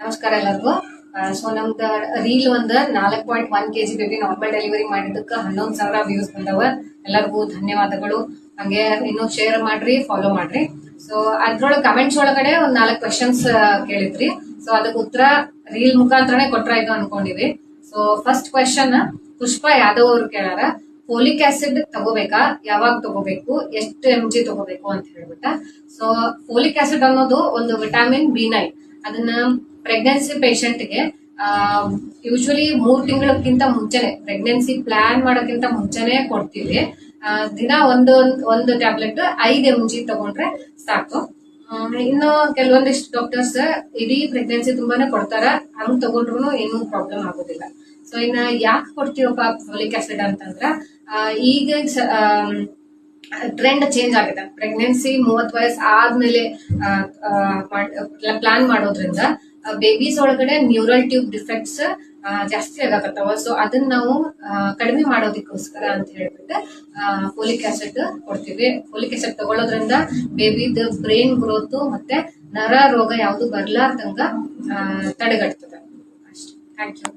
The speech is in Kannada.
ನಮಸ್ಕಾರ ಎಲ್ಲರಿಗೂ. ಸೊ ನಮ್ದು ರೀಲ್ ಒಂದು 4.1 kg ಬೇಬಿ ನಾರ್ಮಲ್ ಡೆಲಿವರಿ ಮಾಡಿದ್ದಕ್ಕೆ 11,000 ವ್ಯೂಸ್ ಬಂದವ. ಎಲ್ಲರಿಗೂ ಧನ್ಯವಾದಗಳು. ಹಂಗೆ ಇನ್ನೂ ಶೇರ್ ಮಾಡ್ರಿ, ಫಾಲೋ ಮಾಡ್ರಿ. ಸೊ ಅದ್ರೊಳಗೆ ಕಮೆಂಟ್ಸ್ ಒಳಗಡೆ ಒಂದ್ 4 ಕ್ವೆಶನ್ಸ್ ಕೇಳಿದ್ರಿ. ಸೊ ಅದಕ್ಕೆ ಉತ್ತರ ರೀಲ್ ಮುಖಾಂತರನೇ ಕೊಟ್ರಾಯ್ತು ಅನ್ಕೊಂಡಿವಿ. So first question Pushpa Yadav ಅವ್ರು ಕೇಳಾರ, ಫೋಲಿಕ್ ಆಸಿಡ್ ತಗೋಬೇಕಾ, ಯಾವಾಗ ತಗೋಬೇಕು, ಎಷ್ಟು mg ತಗೋಬೇಕು ಅಂತ ಹೇಳ್ಬಿಟ್ಟ. ಸೊ ಫೋಲಿಕ್ ಆಸಿಡ್ ಅನ್ನೋದು ಒಂದು ವಿಟಮಿನ್ B9. ಅದನ್ನ ಪ್ರೆಗ್ನೆನ್ಸಿ ಪೇಷಂಟ್ಗೆ ಯೂಶುವಲಿ 3 ತಿಂಗಳಕ್ಕಿಂತ ಮುಂಚೆನೆ, ಪ್ರೆಗ್ನೆನ್ಸಿ ಪ್ಲಾನ್ ಮಾಡೋಕ್ಕಿಂತ ಮುಂಚೆನೆ ಕೊಡ್ತೀವಿ. ದಿನ ಒಂದು ಟ್ಯಾಬ್ಲೆಟ್ 5 mg ತಗೊಂಡ್ರೆ ಸಾಕು. ಇನ್ನು ಕೆಲವೊಂದಿಷ್ಟು ಡಾಕ್ಟರ್ಸ್ ಇಡೀ ಪ್ರೆಗ್ನೆನ್ಸಿ ತುಂಬಾನೇ ಕೊಡ್ತಾರ, ಹಂಗ್ ತಗೊಂಡ್ರು ಏನೂ ಪ್ರಾಬ್ಲಮ್ ಆಗೋದಿಲ್ಲ. ಸೊ ಇನ್ನ ಯಾಕೆ ಕೊಡ್ತೀವಪ್ಪ ಫೋಲಿಕ್ ಆಸಿಡ್ ಅಂತಂದ್ರ, ಈಗ ಟ್ರೆಂಡ್ ಚೇಂಜ್ ಆಗಿದೆ. ಪ್ರೆಗ್ನೆನ್ಸಿ 30 ವಯಸ್ಸು ಆದ್ಮೇಲೆ ಪ್ಲಾನ್ ಮಾಡೋದ್ರಿಂದ ಬೇಬೀಸ್ ಒಳಗಡೆ ನ್ಯೂರಲ್ ಟ್ಯೂಬ್ ಡಿಫೆಕ್ಟ್ಸ್ ಜಾಸ್ತಿ ಆಗಕತ್ತಾವ. ಸೊ ಅದನ್ನ ನಾವು ಕಡಿಮೆ ಮಾಡೋದಕ್ಕೋಸ್ಕರ ಅಂತ ಹೇಳ್ಬಿಟ್ಟು ಫೋಲಿಕ್ ಆಸಿಡ್ ಕೊಡ್ತೀವಿ. ಫೋಲಿಕ್ ಆಸಿಡ್ ತಗೊಳ್ಳೋದ್ರಿಂದ ಬೇಬಿದ ಬ್ರೈನ್ ಗ್ರೋತ್ ಮತ್ತೆ ನರ ರೋಗ ಯಾವುದು ಬರ್ಲಾರ್ದಂಗ ತಡೆಗಟ್ತದೆ. ಅಷ್ಟೇ. Thank you.